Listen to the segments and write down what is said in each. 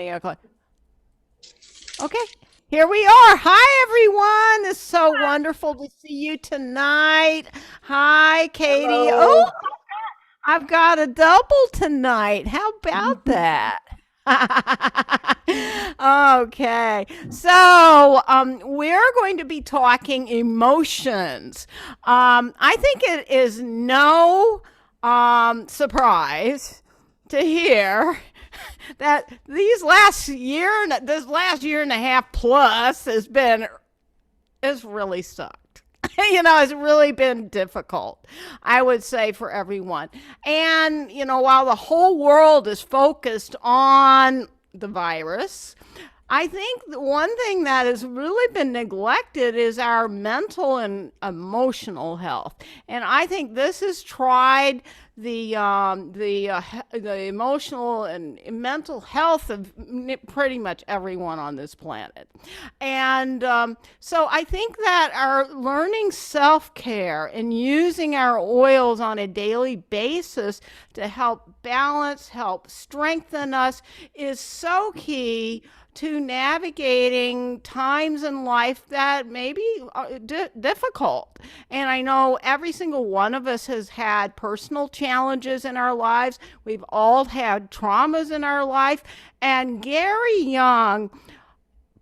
Yeah, okay, here we are. Hi, everyone. It's so wonderful to see you tonight. Hi, Katie. Oh, Hello. I've got a double tonight. How about that? Okay, so we're going to be talking emotions. I think it is no surprise to hear that this last year and a half plus has really sucked. It's really been difficult, I would say, for everyone. And, while the whole world is focused on the virus, I think the one thing that has really been neglected is our mental and emotional health. And I think this has tried the emotional and mental health of pretty much everyone on this planet. And so I think that our learning self care and using our oils on a daily basis to help balance, help strengthen us is so key to navigating times in life that may be difficult. And I know every single one of us has had personal challenges in our lives. We've all had traumas in our life. And Gary Young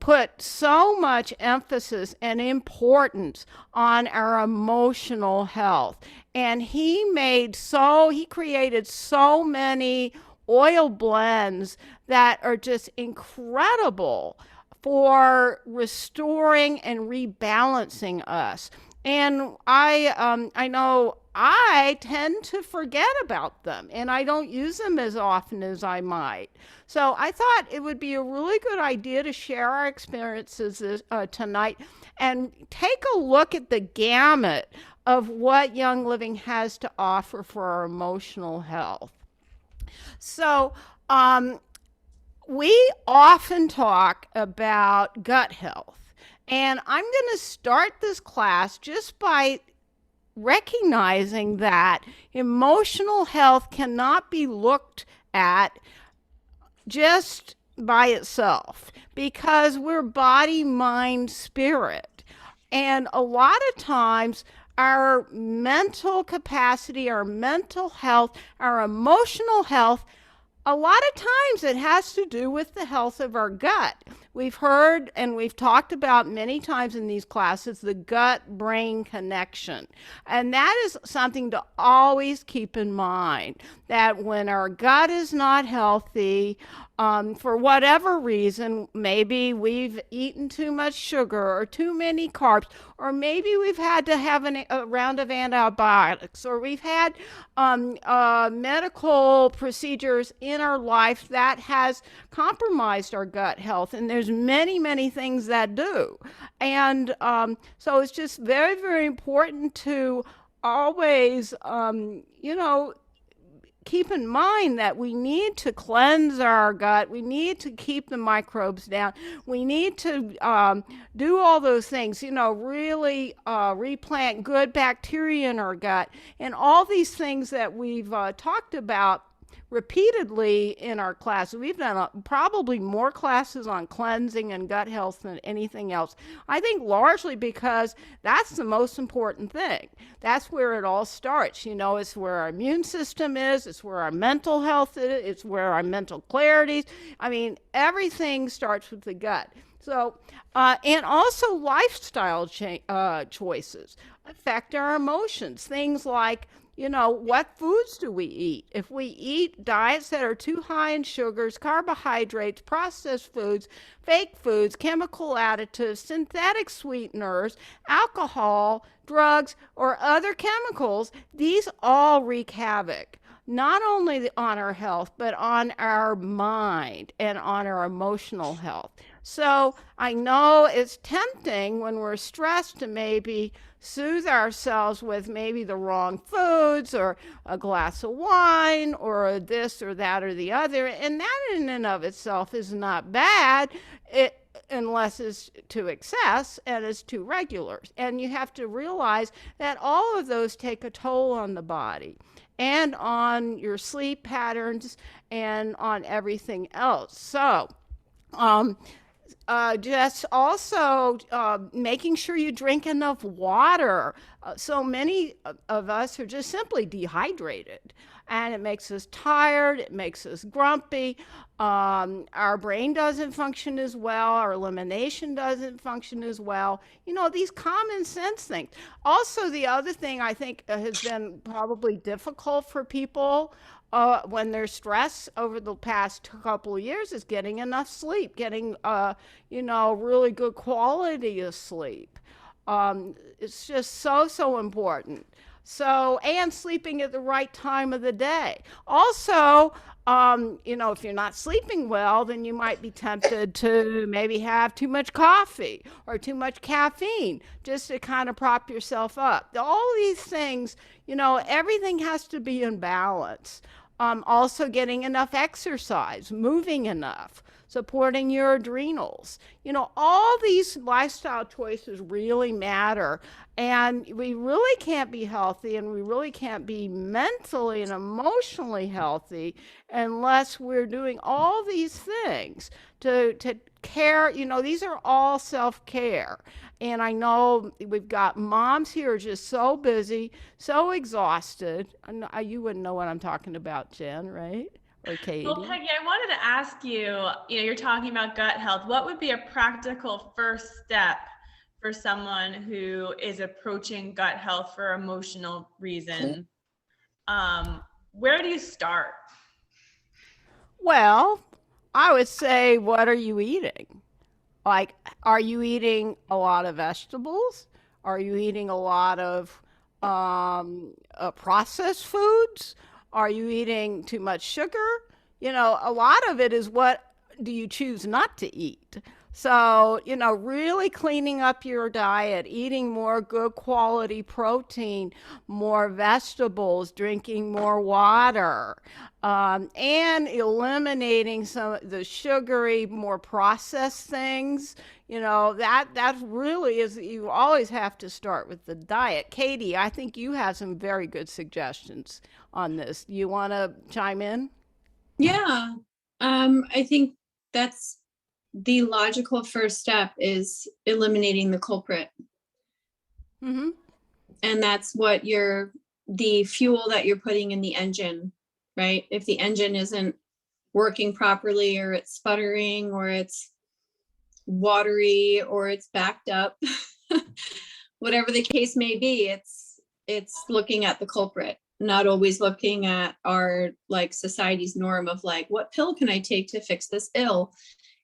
put so much emphasis and importance on our emotional health. And he created so many oil blends that are just incredible for restoring and rebalancing us. And I know I tend to forget about them and I don't use them as often as I might. So I thought it would be a really good idea to share our experiences tonight and take a look at the gamut of what Young Living has to offer for our emotional health. So, we often talk about gut health. And I'm going to start this class just by recognizing that emotional health cannot be looked at just by itself because we're body, mind, spirit. And a lot of times, our mental capacity, our mental health, our emotional health, a lot of times it has to do with the health of our gut. We've heard and we've talked about many times in these classes the gut brain connection. And that is something to always keep in mind that when our gut is not healthy, for whatever reason, maybe we've eaten too much sugar or too many carbs, or maybe we've had to have a round of antibiotics, or we've had medical procedures in our life that has compromised our gut health. And there's many, many things that do. And so it's just very, very important to always, keep in mind that we need to cleanse our gut. We need to keep the microbes down. We need to do all those things, really replant good bacteria in our gut. And all these things that we've talked about repeatedly in our classes. We've done probably more classes on cleansing and gut health than anything else. I think largely because that's the most important thing. That's where it all starts. It's where our immune system is, it's where our mental health is, it's where our mental clarity is. I mean, everything starts with the gut. So, and also lifestyle choices affect our emotions. Things like, what foods do we eat? If we eat diets that are too high in sugars, carbohydrates, processed foods, fake foods, chemical additives, synthetic sweeteners, alcohol, drugs, or other chemicals, these all wreak havoc not only on our health, but on our mind and on our emotional health. So I know it's tempting when we're stressed to maybe soothe ourselves with maybe the wrong foods or a glass of wine or this or that or the other. And that in and of itself is not bad. Unless it's to excess and it's too regular. And you have to realize that all of those take a toll on the body and on your sleep patterns and on everything else. So, Um, just also making sure you drink enough water. So many of us are just simply dehydrated, and it makes us tired, it makes us grumpy. Our brain doesn't function as well, our elimination doesn't function as well. You know, these common sense things. Also, the other thing I think has been probably difficult for people when they're stressed over the past couple of years is getting enough sleep, getting, really good quality of sleep. It's just so, so important. So, and sleeping at the right time of the day. Also, if you're not sleeping well, then you might be tempted to maybe have too much coffee or too much caffeine just to kind of prop yourself up. All these things, everything has to be in balance. Also, getting enough exercise, moving enough, supporting your adrenals. All these lifestyle choices really matter. And we really can't be healthy and we really can't be mentally and emotionally healthy unless we're doing all these things to care. These are all self care. And I know we've got moms here just so busy, so exhausted. You wouldn't know what I'm talking about, Jen, right? Or Well, Katie. Peggy, I wanted to ask you, you're talking about gut health. What would be a practical first step for someone who is approaching gut health for emotional reasons? Where do you start? Well, I would say, what are you eating? Like, are you eating a lot of vegetables? Are you eating a lot of processed foods? Are you eating too much sugar? A lot of it is what do you choose not to eat? So, really cleaning up your diet, eating more good quality protein, more vegetables, drinking more water, and eliminating some of the sugary, more processed things. That really is, you always have to start with the diet. Katie, I think you have some very good suggestions on this. You want to chime in? Yeah. I think that's the logical first step is eliminating the culprit. Mm-hmm. And that's what the fuel that you're putting in the engine, right? If the engine isn't working properly or it's sputtering or it's watery or it's backed up, whatever the case may be, it's looking at the culprit, not always looking at our like society's norm of like, what pill can I take to fix this ill?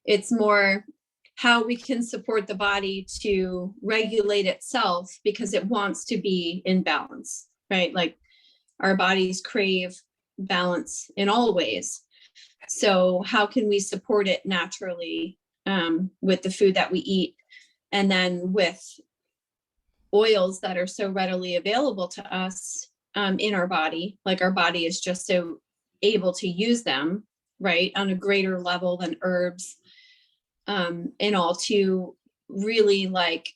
It's more how we can support the body to regulate itself because it wants to be in balance, right? Like our bodies crave balance in all ways. So how can we support it naturally with the food that we eat? And then with oils that are so readily available to us in our body, like our body is just so able to use them, right, on a greater level than herbs, and all to really like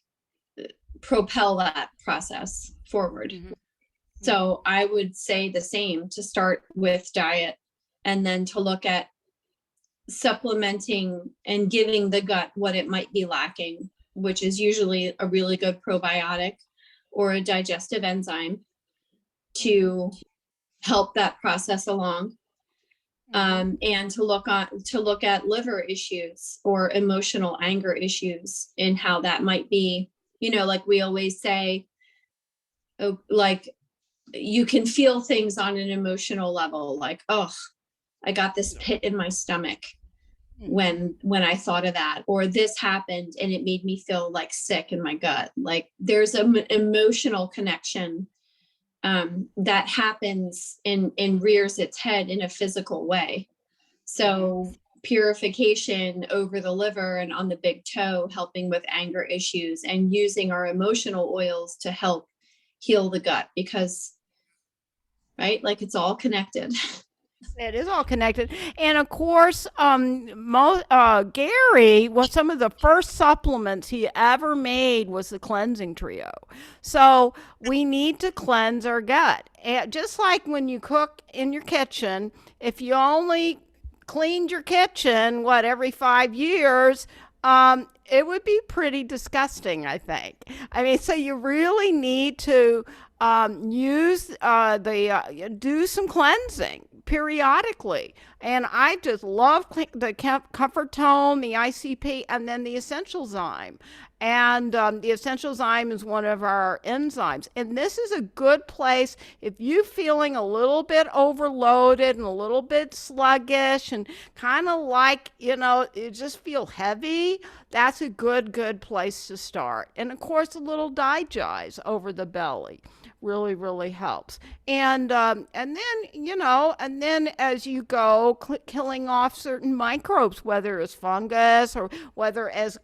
propel that process forward. Mm-hmm. Mm-hmm. So I would say the same, to start with diet and then to look at supplementing and giving the gut what it might be lacking, which is usually a really good probiotic or a digestive enzyme Mm-hmm. to help that process along. Mm-hmm. And to look at liver issues or emotional anger issues and how that might be, like we always say, oh, like you can feel things on an emotional level, like, oh, I got this pit in my stomach Mm-hmm. when I thought of that, or this happened and it made me feel like sick in my gut. Like there's an emotional connection that happens and rears its head in a physical way. Mm-hmm. So purification over the liver and on the big toe, helping with anger issues and using our emotional oils to help heal the gut, because right, like it's all connected. It is all connected. And of course, Gary, was some of the first supplements he ever made was the cleansing trio. So we need to cleanse our gut. And just like when you cook in your kitchen, if you only cleaned your kitchen, every 5 years, it would be pretty disgusting, I think. I mean, so you really need to do some cleansing periodically. And I just love the Comfort Tone, the ICP, and then the Essential Zyme. And the Essential Zyme is one of our enzymes. And this is a good place if you're feeling a little bit overloaded and a little bit sluggish and kind of like, you just feel heavy. That's a good place to start. And of course, a little digest over the belly really helps. And then as you go killing off certain microbes, whether it's fungus or whether, as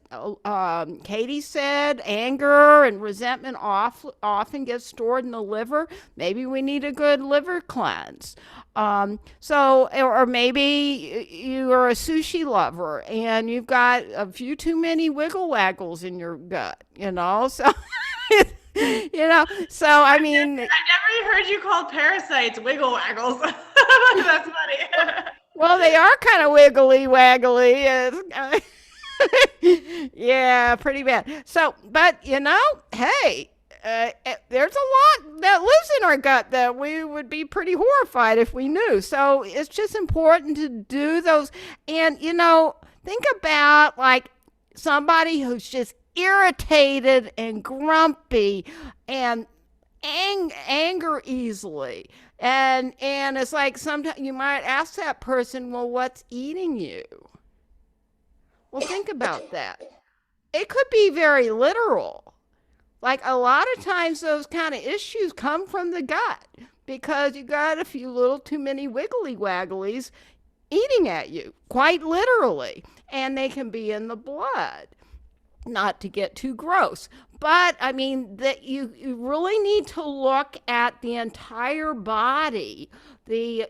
Katie said, anger and resentment often gets stored in the liver. Maybe we need a good liver cleanse. Or maybe you are a sushi lover and you've got a few too many wiggle waggles in your gut, so so I mean, I've never heard you call parasites wiggle waggles. That's funny. Well, they are kind of wiggly waggly. Yeah, pretty bad. So, but hey, there's a lot that lives in our gut that we would be pretty horrified if we knew. So it's just important to do those. And, think about like somebody who's just irritated and grumpy and anger easily. And it's like sometimes you might ask that person, well, what's eating you? Well, think about that. It could be very literal. Like a lot of times those kind of issues come from the gut because you got a few little too many wiggly wagglies eating at you, quite literally. And they can be in the blood. Not to get too gross, but I mean that you really need to look at the entire body, the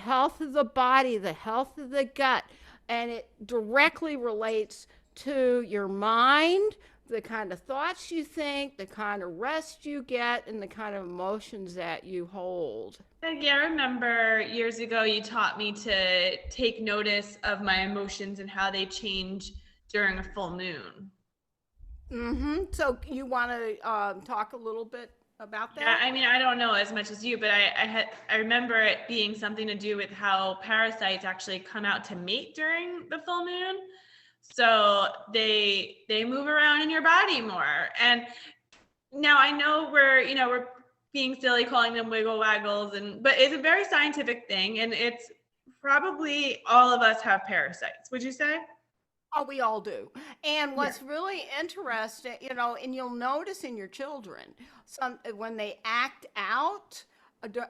health of the body, the health of the gut, and it directly relates to your mind, the kind of thoughts you think, the kind of rest you get, and the kind of emotions that you hold. Yeah, I remember years ago you taught me to take notice of my emotions and how they change during a full moon. So you want to talk a little bit about that? Yeah, I mean, I don't know as much as you, but I remember it being something to do with how parasites actually come out to mate during the full moon. So they move around in your body more. And now I know we're being silly calling them wiggle waggles, but it's a very scientific thing, and it's probably all of us have parasites. Would you say? Oh, we all do. And what's really interesting, and you'll notice in your children, when they act out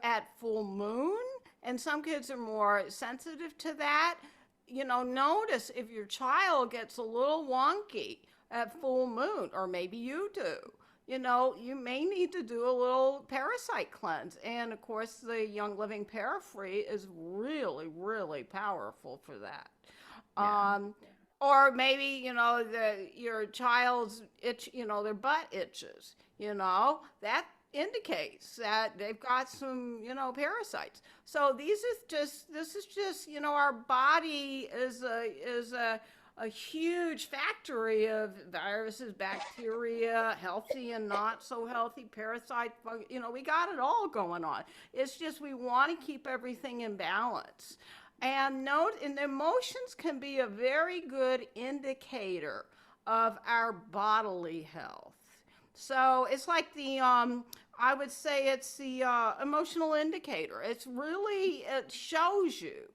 at full moon, and some kids are more sensitive to that, notice if your child gets a little wonky at full moon, or maybe you do. You may need to do a little parasite cleanse. And of course, the Young Living Parafree is really powerful for that. Yeah. Or maybe, your child's itch, their butt itches, that indicates that they've got some, parasites. So this is just, our body is a huge factory of viruses, bacteria, healthy and not so healthy, parasite, we got it all going on. It's just we want to keep everything in balance. And emotions can be a very good indicator of our bodily health. So it's like I would say it's the emotional indicator. It shows you,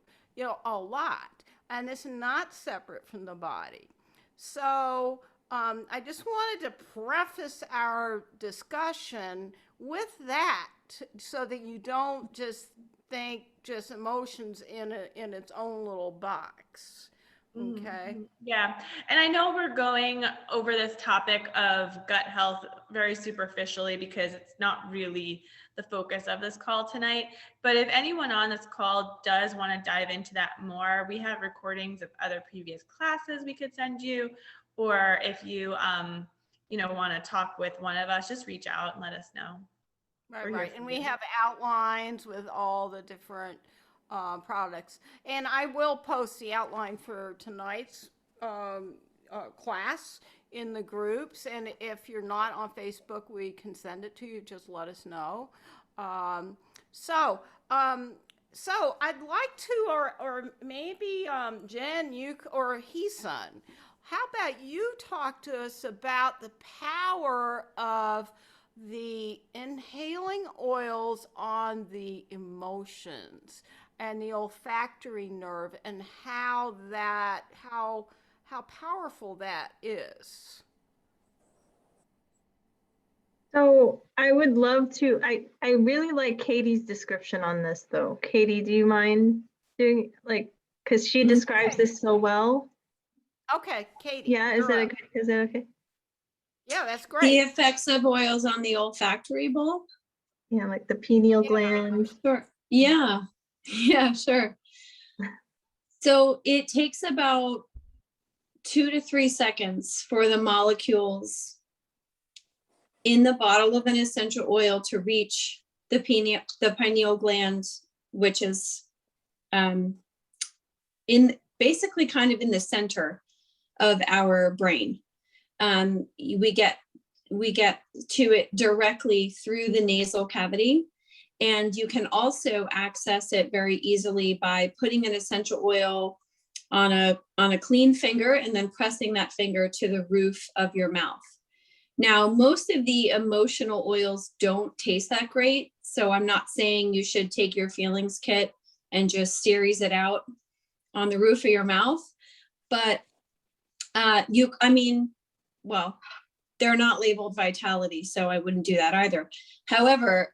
a lot. And it's not separate from the body. So I just wanted to preface our discussion with that so that you don't just think just emotions in its own little box. Okay. Yeah. And I know we're going over this topic of gut health very superficially because it's not really the focus of this call tonight. But if anyone on this call does want to dive into that more, we have recordings of other previous classes we could send you. Or if you, want to talk with one of us, just reach out and let us know. Right. And we have outlines with all the different products. And I will post the outline for tonight's class in the groups. And if you're not on Facebook, we can send it to you. Just let us know. Um, so, so I'd like to, or maybe Jen, you or Heesun, how about you talk to us about the power of the inhaling oils on the emotions and the olfactory nerve, and how powerful that is. So I would love to, I really like Katie's description on this though. Katie, do you mind doing like, because she describes this so well. Okay, Katie. Yeah, is that okay? Is that okay? Yeah, that's The great. effects of oils on the olfactory bulb. Yeah, like the pineal gland. Sure. Yeah. Yeah, sure. So it takes about 2 to 3 seconds for the molecules in the bottle of an essential oil to reach the pineal gland, which is in basically kind of in the center of our brain. We get to it directly through the nasal cavity. And you can also access it very easily by putting an essential oil on a clean finger and then pressing that finger to the roof of your mouth. Now, most of the emotional oils don't taste that great. So I'm not saying you should take your feelings kit and just series it out on the roof of your mouth. But well, they're not labeled Vitality, so I wouldn't do that either. However,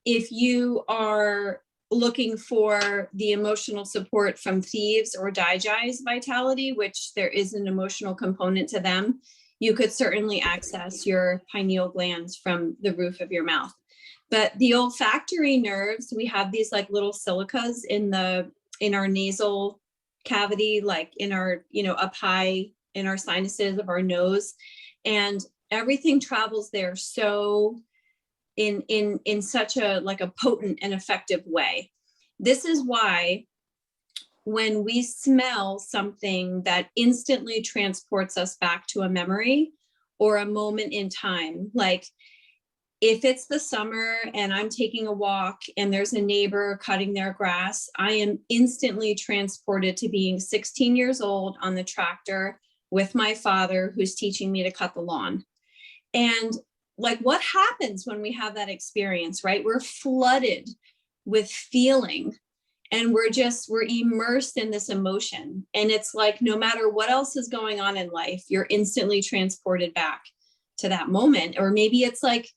if you are looking for the emotional support from Thieves or Digi's Vitality, which there is an emotional component to them, you could certainly access your pineal glands from the roof of your mouth. But the olfactory nerves, we have these like little silicas in our nasal cavity, like in our, up high in our sinuses of our nose, and everything travels there so in such a like a potent and effective way. This is why when we smell something that instantly transports us back to a memory or a moment in time, like if it's the summer and I'm taking a walk and there's a neighbor cutting their grass, I am instantly transported to being 16 years old on the tractor with my father who's teaching me to cut the lawn. And like, what happens when we have that experience, right? We're flooded with feeling and we're immersed in this emotion. And it's like, no matter what else is going on in life, you're instantly transported back to that moment. Or maybe it's like,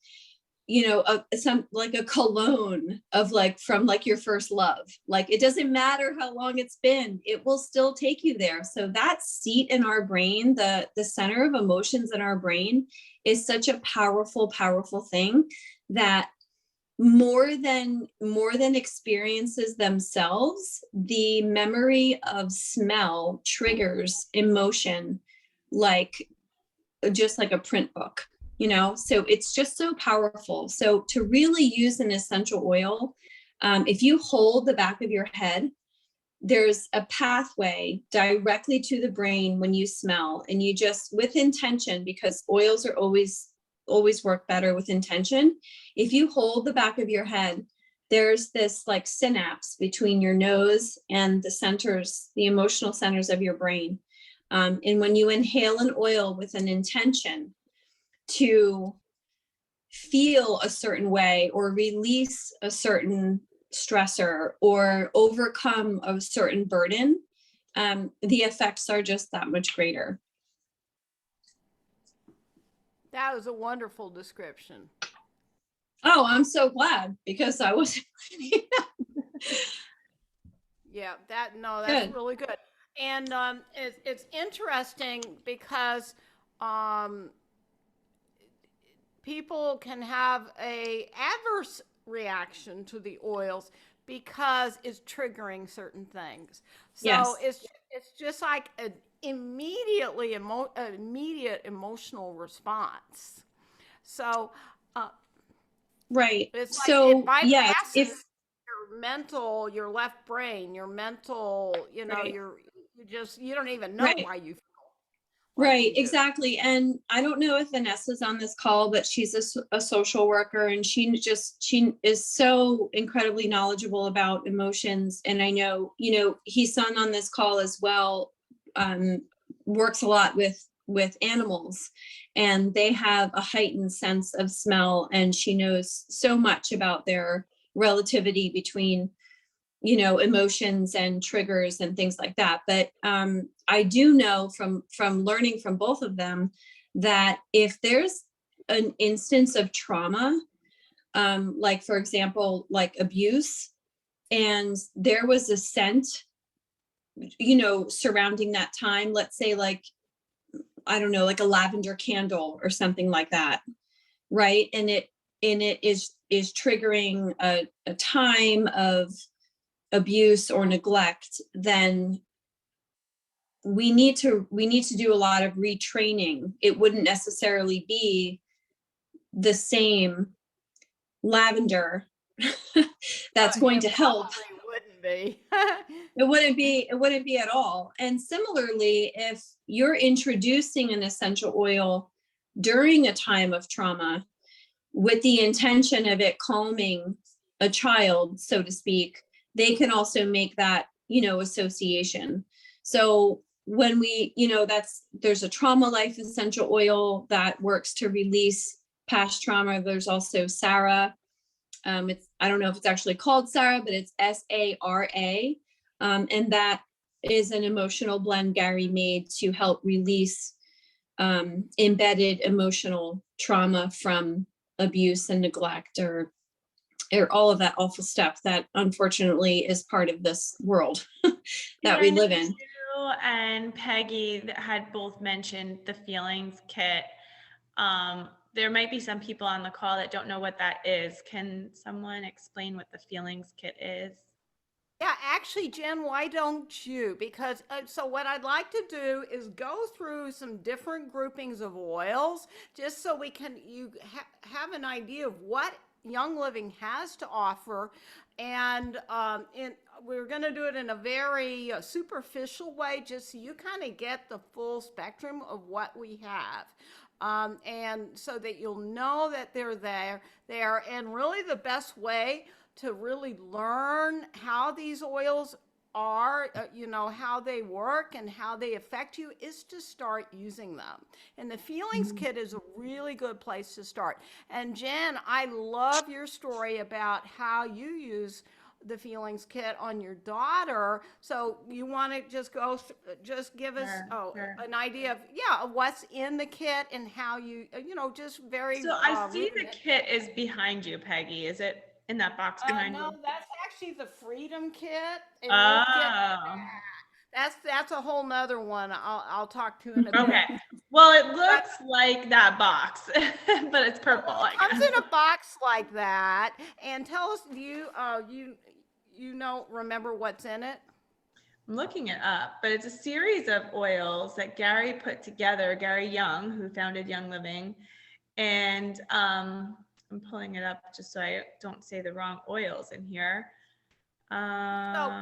some like a cologne of like from like your first love. Like it doesn't matter how long it's been, it will still take you there. So that seat in our brain, the center of emotions in our brain, is such a powerful, powerful thing that more than experiences themselves, the memory of smell triggers emotion like just like a print book. So it's just so powerful. So to really use an essential oil, if you hold the back of your head, there's a pathway directly to the brain when you smell, and you just, with intention, because oils are always work better with intention. If you hold the back of your head, there's this like synapse between your nose and the emotional centers of your brain. And when you inhale an oil with an intention to feel a certain way or release a certain stressor or overcome a certain burden, the effects are just that much greater. That was a wonderful description. Oh, I'm so glad, because I was Yeah, that's Good. really good. And it's interesting because people can have a adverse reaction to the oils because it's triggering certain things. So Yes. it's just like an immediate emotional response. So Right. it's like So it bypasses yes, if your mental, your left brain, your mental, Right. you don't even know Right. why you feel like Right, you do. exactly. And I don't know if Vanessa's on this call, but she's a social worker, and she is so incredibly knowledgeable about emotions. And I know, he's on this call as well, um, works a lot with animals, and they have a heightened sense of smell, and she knows so much about their relativity between emotions and triggers and things like that. But I do know from learning from both of them that if there's an instance of trauma, like for example, like abuse, and there was a scent, surrounding that time, let's say like, I don't know, like a lavender candle or something like that, right? And it is triggering a time of abuse or neglect, then we need to do a lot of retraining. It wouldn't necessarily be the same lavender that's going It to help. probably wouldn't be. It wouldn't be at all. And similarly, if you're introducing an essential oil during a time of trauma with the intention of it calming a child, so to speak, they can also make that, association. So when there's a trauma life essential oil that works to release past trauma. There's also Sarah. I don't know if it's actually called Sarah, but it's SARA. And that is an emotional blend Gary made to help release embedded emotional trauma from abuse and neglect, or all of that awful stuff that unfortunately is part of this world that we live in. You and Peggy had both mentioned the feelings kit. There might be some people on the call that don't know what that is. Can someone explain what the feelings kit is? Yeah, actually, Jen, why don't you? Because so what I'd like to do is go through some different groupings of oils, just so we can have an idea of what Young Living has to offer, and we're going to do it in a very superficial way, just so you kind of get the full spectrum of what we have. And so that you'll know that they're there, and really the best way to really learn how these oils are, how they work and how they affect you, is to start using them. And the Feelings Kit is a really good place to start. And Jen, I love your story about how you use the Feelings Kit on your daughter. So you want to just give us Sure. an idea of what's in the kit and how you, just very. So I see the kit is behind you, Peggy. Is it in that box behind No, you? that's actually the Freedom Kit, and we'll get to Oh, that. That's a whole nother one. I'll talk to in a bit. okay. Well, it But looks like that box, but it's purple, well, it I comes guess. in a box like that. And tell us, remember what's in it? I'm looking it up, but it's a series of oils that Gary put together, Gary Young, who founded Young Living. And I'm pulling it up just so I don't say the wrong oils in here. So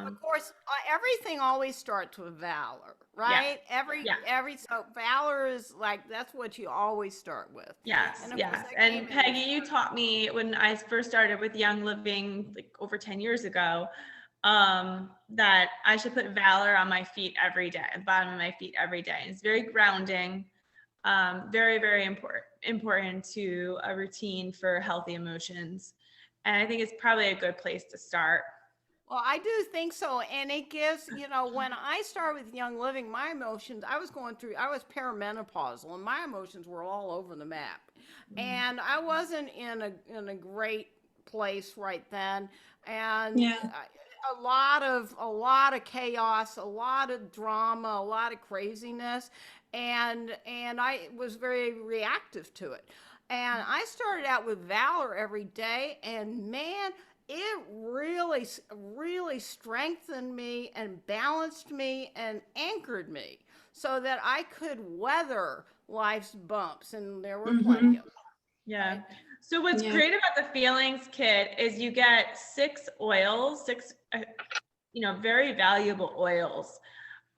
of course, everything always starts with valor, Yes, right? yeah, So valor is like, that's what you always start with. yes, And of course, yes. that And came in Peggy, you taught me when I first started with Young Living, like over 10 years ago, that I should put valor on my feet every day, at the bottom of my feet every day. And it's very grounding, very, very important to a routine for healthy emotions. And I think it's probably a good place to start. Well, I do think so. And it gives, when I started with Young Living, my emotions, I was perimenopausal, and my emotions were all over the map. And I wasn't in a great place right then. And Yeah. a lot of chaos, a lot of drama, a lot of craziness. And I was very reactive to it. And I started out with valor every day, and man, it really, really strengthened me and balanced me and anchored me so that I could weather life's bumps, and there were plenty Mhm. of them. Yeah. So what's Yeah. great about the feelings kit is you get 6 oils, 6, very valuable oils.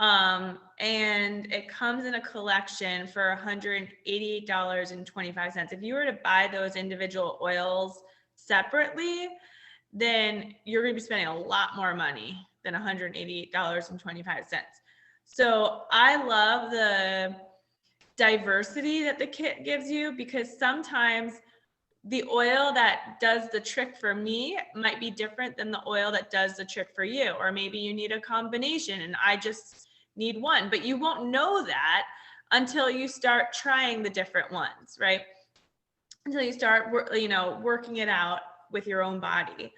And it comes in a collection for $188.25. If you were to buy those individual oils separately, then you're going to be spending a lot more money than $188.25. So I love the diversity that the kit gives you, because sometimes the oil that does the trick for me might be different than the oil that does the trick for you. Or maybe you need a combination and I just need one, but you won't know that until you start trying the different ones, right? Until you start, working it out with your own body.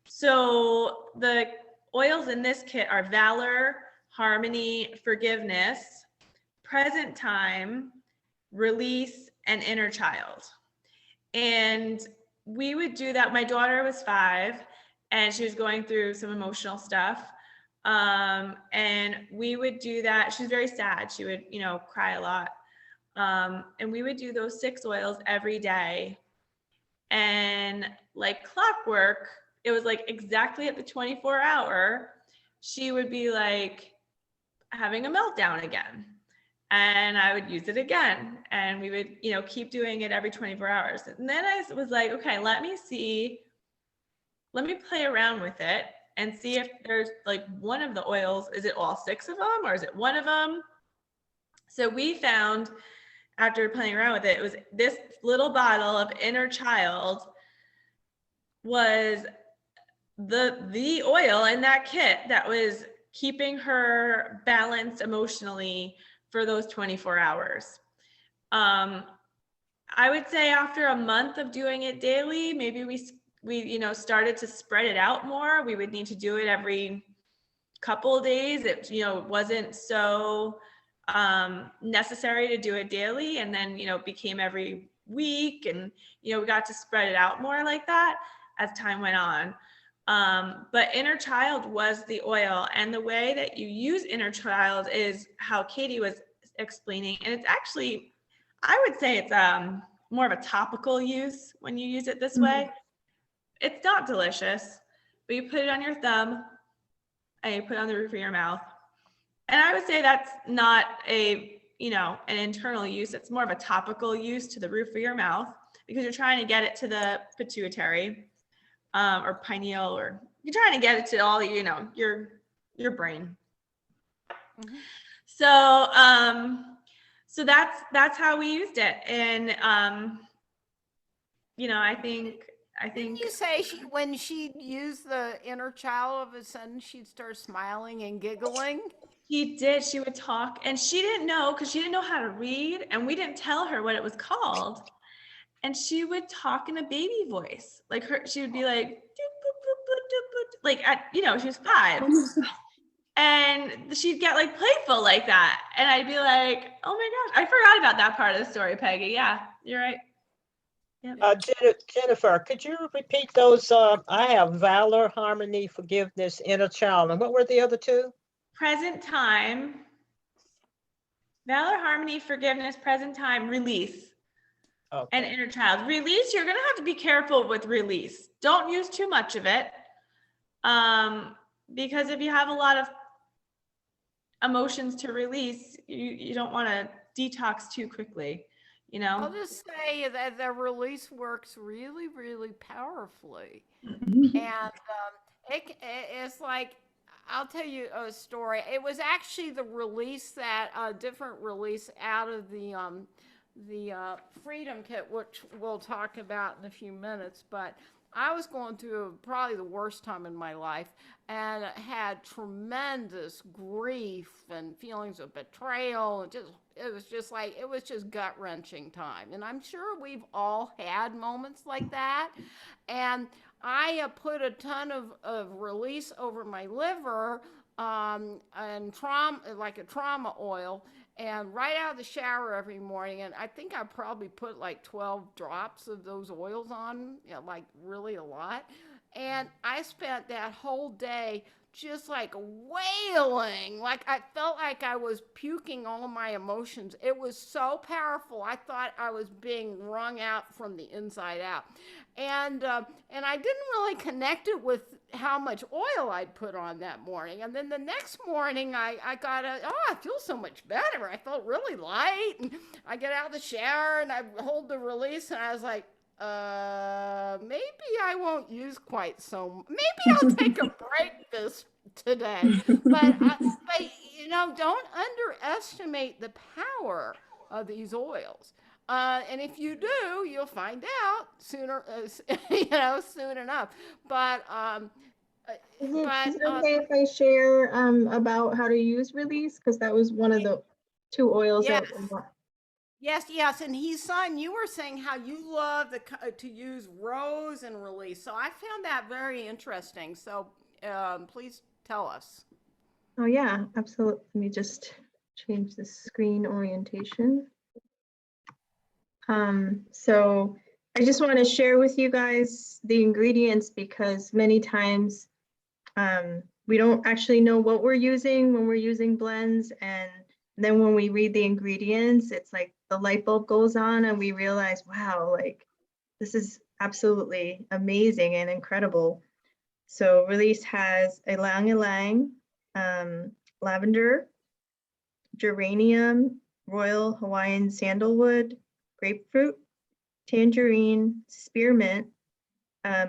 So the oils in this kit are Valor, Harmony, Forgiveness, Present Time, Release, and Inner Child. And we would do that. My daughter was 5 and she was going through some emotional stuff. And we would do that. She was very sad. She would, cry a lot. And we would do those 6 oils every day. And like clockwork, it was like exactly at the 24-hour, she would be like having a meltdown again. And I would use it again. And we would, keep doing it every 24 hours. And then I was like, okay, let me play around with it and see if there's like one of the oils, is it all 6 of them or is it one of them? So we found, after playing around with it, it was this little bottle of Inner Child was the oil in that kit that was keeping her balanced emotionally for those 24 hours. I would say after a month of doing it daily, maybe we started to spread it out more. We would need to do it every couple of days. It wasn't so necessary to do it daily, and then it became every week, and we got to spread it out more like that as time went on. But Inner Child was the oil, and the way that you use Inner Child is how Katie was explaining, and it's actually, I would say it's more of a topical use when you use it this way. It's not delicious, but you put it on your thumb and you put it on the roof of your mouth. And I would say that's not an internal use. It's more of a topical use to the roof of your mouth, because you're trying to get it to the pituitary or pineal, or you're trying to get it to all, your brain. Mhm. So that's how we used it. And I think Didn't you say when she used the Inner Child, all of a sudden she'd start smiling and giggling? she did. She would talk, and she didn't know, because she didn't know how to read, and we didn't tell her what it was called. And she would talk in a baby voice, like she would be like, like she was 5. And she'd get like playful like that. And I'd be like, oh my gosh, I forgot about that part of the story, Peggy. Yeah, you're right. Yep. Jennifer, could you repeat those? I have Valor, Harmony, Forgiveness, Inner Child. And what were the other 2? Present Time, Valor, Harmony, Forgiveness, Present Time, Release, Okay. and Inner Child. Release, you're going to have to be careful with release. Don't use too much of it. Because if you have a lot of emotions to release, you don't want to detox too quickly, I'll just say that the release works really, really powerfully. And it's like, I'll tell you a story. It was actually the release that a different release out of the Freedom Kit, which we'll talk about in a few minutes. But I was going through probably the worst time in my life, and had tremendous grief and feelings of betrayal, and it was just gut-wrenching time. And I'm sure we've all had moments like that. And I put a ton of release over my liver, and trauma, like a trauma oil, and right out of the shower every morning. And I think I probably put like 12 drops of those oils on, like really a lot. And I spent that whole day just like wailing. Like I felt like I was puking all my emotions. It was so powerful. I thought I was being wrung out from the inside out. And I didn't really connect it with how much oil I'd put on that morning. And then the next morning I got I feel so much better. I felt really light. And I get out of the shower and I hold the release and I was like, maybe I won't use quite so. Maybe I'll take a break this today. But you know, don't underestimate the power of these oils. And if you do, you'll find out sooner, soon enough. But Is it okay if I share about how to use release? Because that was one of the two oils yes, that yes. And son, you were saying how you love to use rose and release. So I found that very interesting. So please tell us. Oh yeah, absolutely. Let me just change the screen orientation. So I just want to share with you guys the ingredients because many times we don't actually know what we're using when we're using blends. And then when we read the ingredients, it's like the light bulb goes on and we realize, wow, like this is absolutely amazing and incredible. So Release has ylang ylang, lavender, geranium, royal Hawaiian sandalwood, grapefruit, tangerine, spearmint,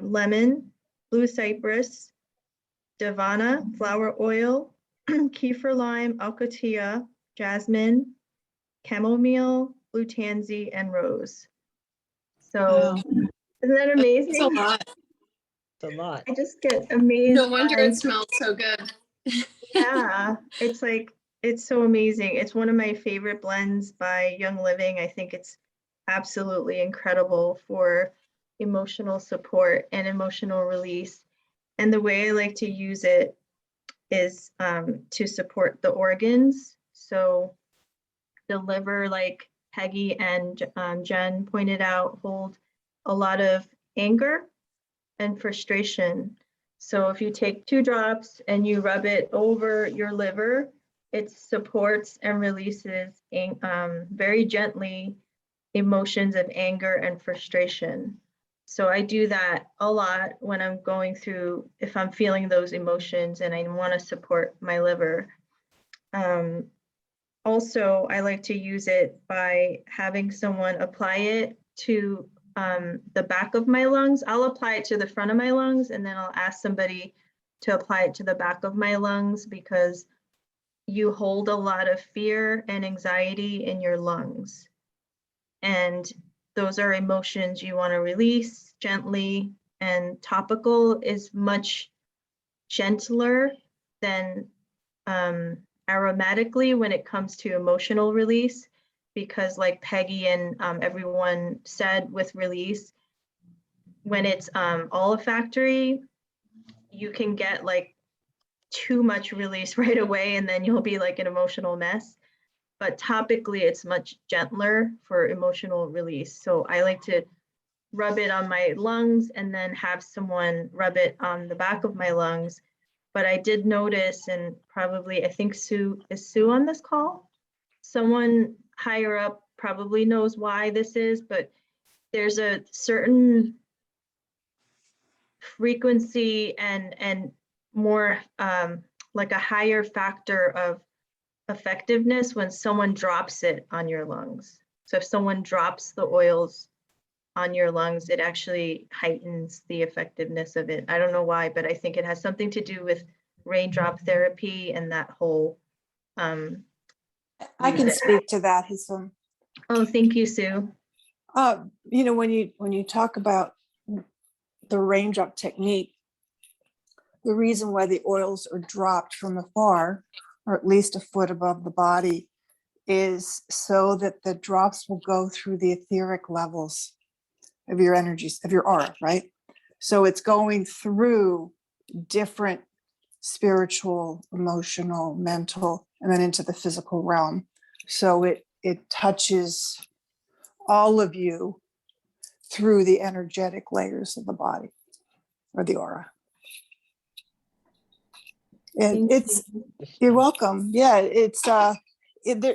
lemon, blue cypress, davana, flower oil, kefir lime, alcatia, jasmine, chamomile, blue tansy, and rose. So Wow. isn't that amazing? It's a lot. It's a lot. I just get amazed. No wonder by- it smells so good. Yeah, it's like, it's so amazing. It's one of my favorite blends by Young Living. I think it's absolutely incredible for emotional support and emotional release. And the way I like to use it is to support the organs. So the liver, like Peggy and Jen pointed out, hold a lot of anger and frustration. So if you take 2 drops and you rub it over your liver, it supports and releases very gently emotions of anger and frustration. So I do that a lot when I'm going through, if I'm feeling those emotions and I want to support my liver. Also, I like to use it by having someone apply it to the back of my lungs. I'll apply it to the front of my lungs and then I'll ask somebody to apply it to the back of my lungs because you hold a lot of fear and anxiety in your lungs. And those are emotions you want to release gently, and topical is much gentler than aromatically when it comes to emotional release, because like Peggy and everyone said with release, when it's olfactory, you can get like too much release right away and then you'll be like an emotional mess. But topically, it's much gentler for emotional release. So I like to rub it on my lungs and then have someone rub it on the back of my lungs. But I did notice, and probably I think Sue on this call? Someone higher up probably knows why this is, but there's a certain frequency and more like a higher factor of effectiveness when someone drops it on your lungs. So if someone drops the oils on your lungs, it actually heightens the effectiveness of it. I don't know why, but I think it has something to do with raindrop therapy and that whole. I can speak to that, Hisam. Oh, thank you, Sue. You know, when you talk about the raindrop technique, the reason why the oils are dropped from afar, or at least a foot above the body, is so that the drops will go through the etheric levels of your energies, of your aura, right? So it's going through different spiritual, emotional, mental, and then into the physical realm. So it touches all of you through the energetic layers of the body or the aura. And Thank it's, you. you're welcome. Yeah,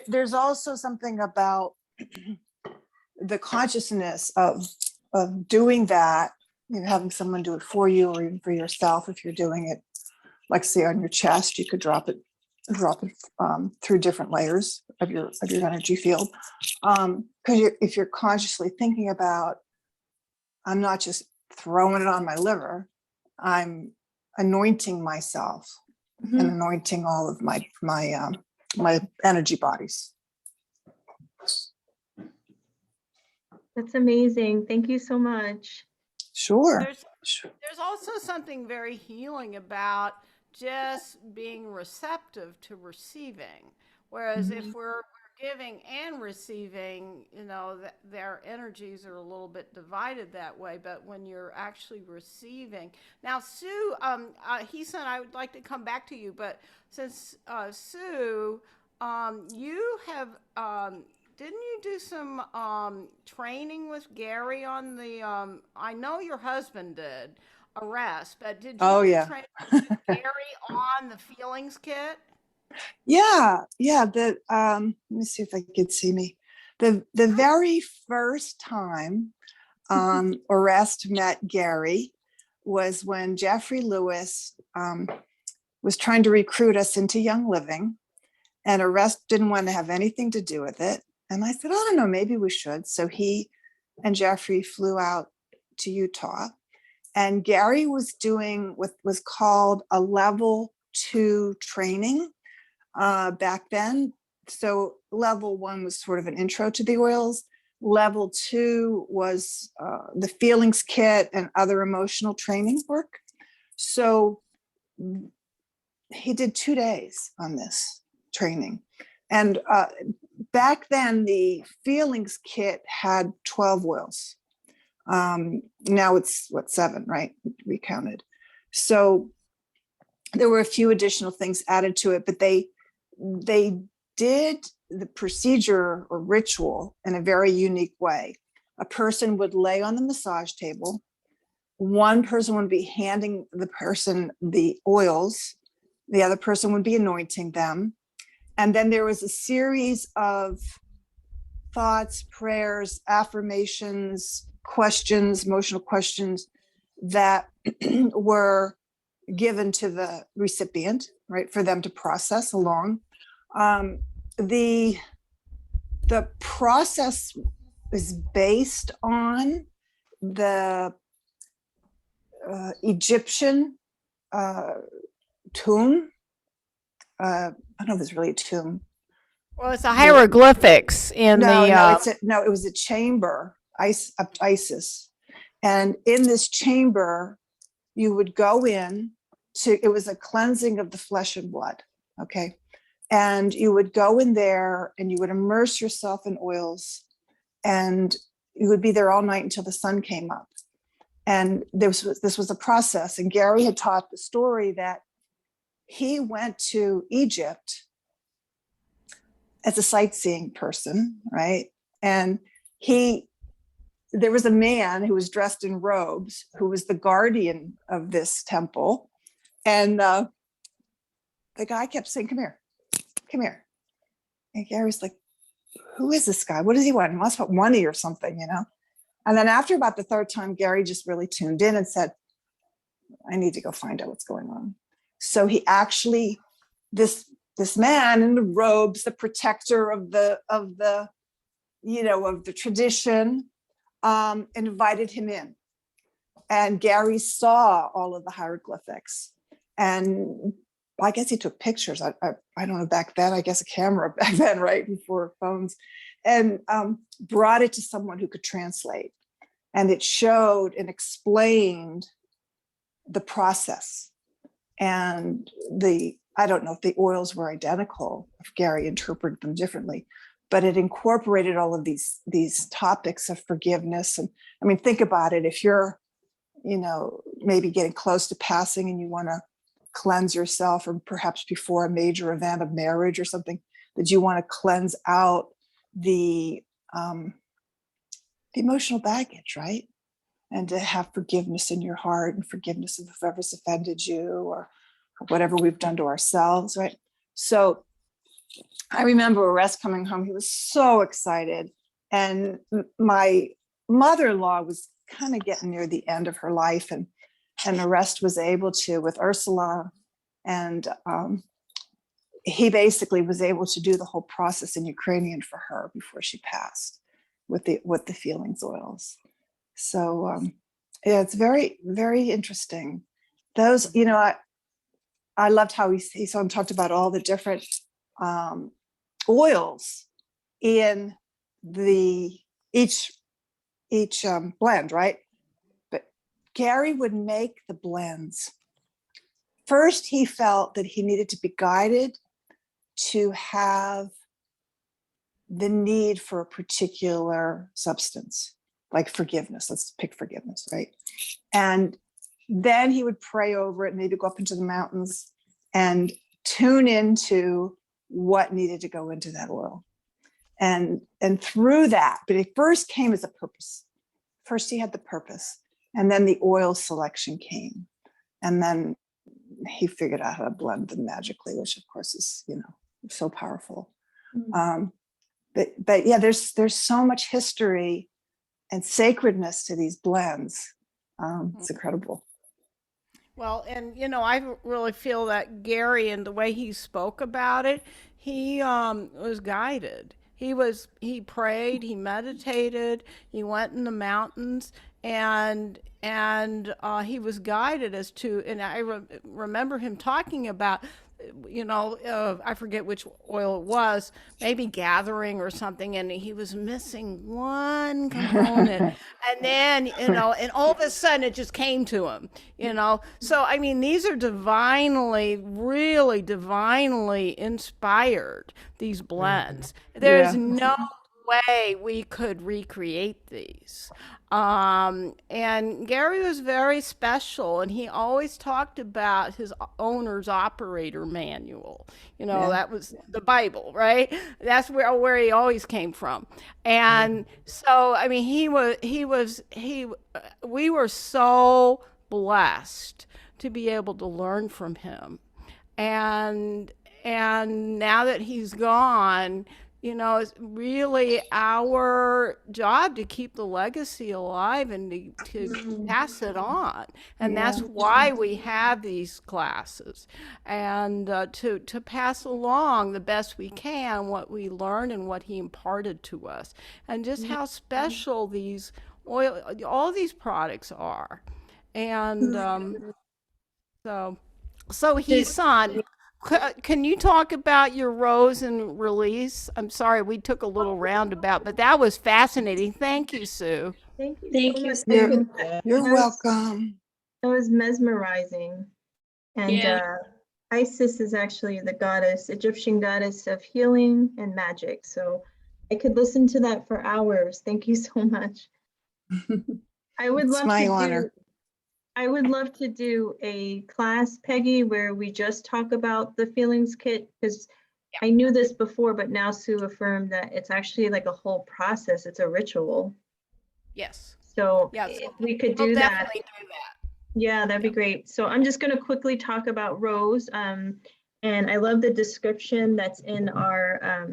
there's also something about the consciousness of doing that, having someone do it for you or even for yourself. If you're doing it, like say on your chest, you could drop it through different layers of your energy field. Because if you're consciously thinking about, I'm not just throwing it on my liver, I'm anointing myself and Mhm. anointing all of my energy bodies. That's amazing. Thank you so much. Sure. There's also something very healing about just being receptive to receiving. Whereas if we're giving and receiving, their energies are a little bit divided that way. But when you're actually receiving, now Sue, he said I would like to come back to you, but since Sue, you have didn't you do some training with Gary on the? I know your husband did a rest, but did you Oh, do yeah. training with Gary on the feelings kit? Yeah. Let me see if I could see me. The very first time Orest met Gary was when Jeffrey Lewis was trying to recruit us into Young Living, and Orest didn't want to have anything to do with it. And I said, I don't know, maybe we should. So he and Jeffrey flew out to Utah, and Gary was doing what was called a level 2 training back then. So level 1 was sort of an intro to the oils. Level 2 was the feelings kit and other emotional training work. So he did 2 days on this training. And back then, the feelings kit had 12 oils. Now it's 7, right? We counted. So there were a few additional things added to it, but they did the procedure or ritual in a very unique way. A person would lay on the massage table. One person would be handing the person the oils. The other person would be anointing them. And then there was a series of thoughts, prayers, affirmations, questions, emotional questions that were given to the recipient, right, for them to process along. The process is based on the Egyptian tomb. I don't know if there's really a tomb. Well, it's the hieroglyphics in No, the. it was a chamber, Isis. And in this chamber, you would go in it was a cleansing of the flesh and blood. Okay. And you would go in there and you would immerse yourself in oils, and you would be there all night until the sun came up. And this was a process. And Gary had taught the story that he went to Egypt as a sightseeing person, right? And there was a man who was dressed in robes who was the guardian of this temple. And the guy kept saying, come here. And Gary's like, who is this guy? What does he want? He must want money or something, And then after about the third time, Gary just really tuned in and said, I need to go find out what's going on. So he actually, this man in the robes, the protector of the tradition, invited him in. And Gary saw all of the hieroglyphics. And I guess he took pictures. I don't know, back then, I guess a camera back then, right, before phones, and brought it to someone who could translate. And it showed and explained the process. And I don't know if the oils were identical, if Gary interpreted them differently, but it incorporated all of these topics of forgiveness. And I mean, think about it. If you're, maybe getting close to passing and you want to cleanse yourself, or perhaps before a major event of marriage or something, that you want to cleanse out the emotional baggage, right? And to have forgiveness in your heart and forgiveness of whoever's offended you or whatever we've done to ourselves, right? So I remember Arrest coming home. He was so excited. And my mother-in-law was kind of getting near the end of her life, and Arrest was able to, with Ursula, and he basically was able to do the whole process in Ukrainian for her before she passed with the feelings oils. So yeah, it's very, very interesting. Those, you know, I loved how he talked about all the different oils in each blend, right? But Gary would make the blends. First, he felt that he needed to be guided to have the need for a particular substance, like forgiveness. Let's pick forgiveness, right? And then he would pray over it, maybe go up into the mountains and tune into what needed to go into that oil. And through that, but it first came as a purpose. First, he had the purpose, and then the oil selection came. And then he figured out how to blend them magically, which of course is, you know, so powerful. But yeah, there's so much history and sacredness to these blends. It's incredible. Well, and you know, I really feel that Gary and the way he spoke about it, he was guided. He prayed, he meditated, he went in the mountains, and he was guided as to. And I remember him talking about, you know, I forget which oil it was, maybe gathering or something, and he was missing one component. And then, you know, and all of a sudden it just came to him, you know. So, I mean, these are divinely, really divinely inspired, these blends. There's no way we could recreate these. And Gary was very special, and he always talked about his owner's operator manual. You know, that was the Bible, right? That's where he always came from. And so, I mean, we were so blessed to be able to learn from him. And now that he's gone, you know, it's really our job to keep the legacy alive and to pass it on. And that's why we have these classes, and to pass along the best we can what we learned and what he imparted to us, and just how special these all these products are. And so Hesan, can you talk about your rose and release? I'm sorry, we took a little roundabout, but that was fascinating. Thank you, Sue. Thank you Thank so you, much. Sue. You're That was- welcome. That was mesmerizing. And Yeah. Isis is actually the goddess, Egyptian goddess of healing and magic. So I could listen to that for hours. Thank you so much. I would It's love my to honor. do, I would love to do a class, Peggy, where we just talk about the feelings kit, because I knew this before, but now Sue affirmed that it's actually like a whole process. It's a ritual. Yes. So Yes. if we could We'll do that, definitely do that. yeah, that'd be great. So I'm just going to quickly talk about rose. And I love the description that's in our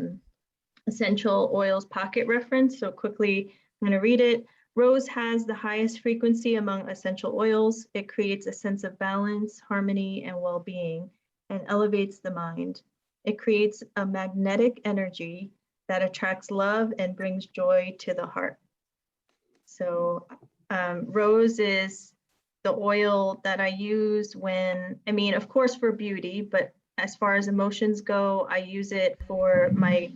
essential oils pocket reference. So quickly, I'm going to read it. Rose has the highest frequency among essential oils. It creates a sense of balance, harmony, and well-being, and elevates the mind. It creates a magnetic energy that attracts love and brings joy to the heart. So rose is the oil that I use when, I mean, of course for beauty, but as far as emotions go, I use it for my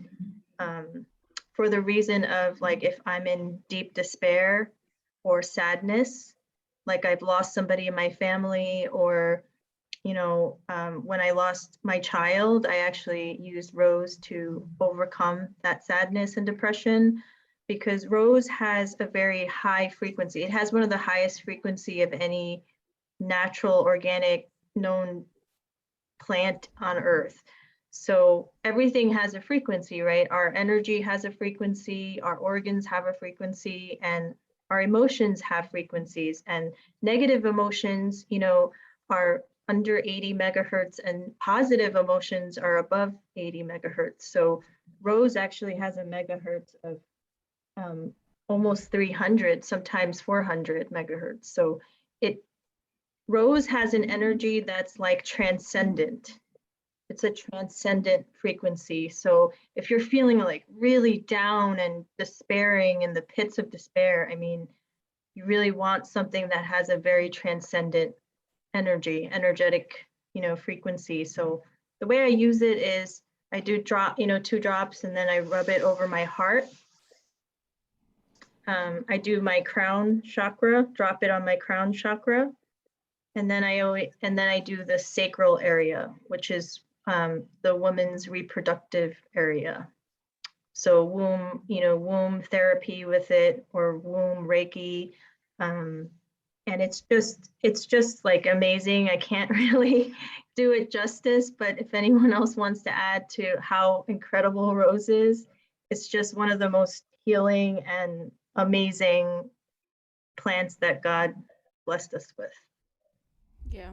for the reason of, like, if I'm in deep despair or sadness, like I've lost somebody in my family, or, you know, when I lost my child, I actually used rose to overcome that sadness and depression, because rose has a very high frequency. It has one of the highest frequency of any natural, organic, known plant on earth. So everything has a frequency, right? Our energy has a frequency, our organs have a frequency, and our emotions have frequencies. And negative emotions, you know, are under 80 megahertz, and positive emotions are above 80 megahertz. So rose actually has a megahertz of almost 300, sometimes 400 megahertz. So rose has an energy that's like transcendent. It's a transcendent frequency. So if you're feeling like really down and despairing in the pits of despair, I mean, you really want something that has a very transcendent energetic, frequency. So the way I use it is I do drop, 2 drops, and then I rub it over my heart. I do my crown chakra, drop it on my crown chakra. And then I do the sacral area, which is the woman's reproductive area. So womb therapy with it, or womb Reiki. And it's just like amazing. I can't really do it justice, but if anyone else wants to add to how incredible rose is, it's just one of the most healing and amazing plants that God blessed us with. Yeah,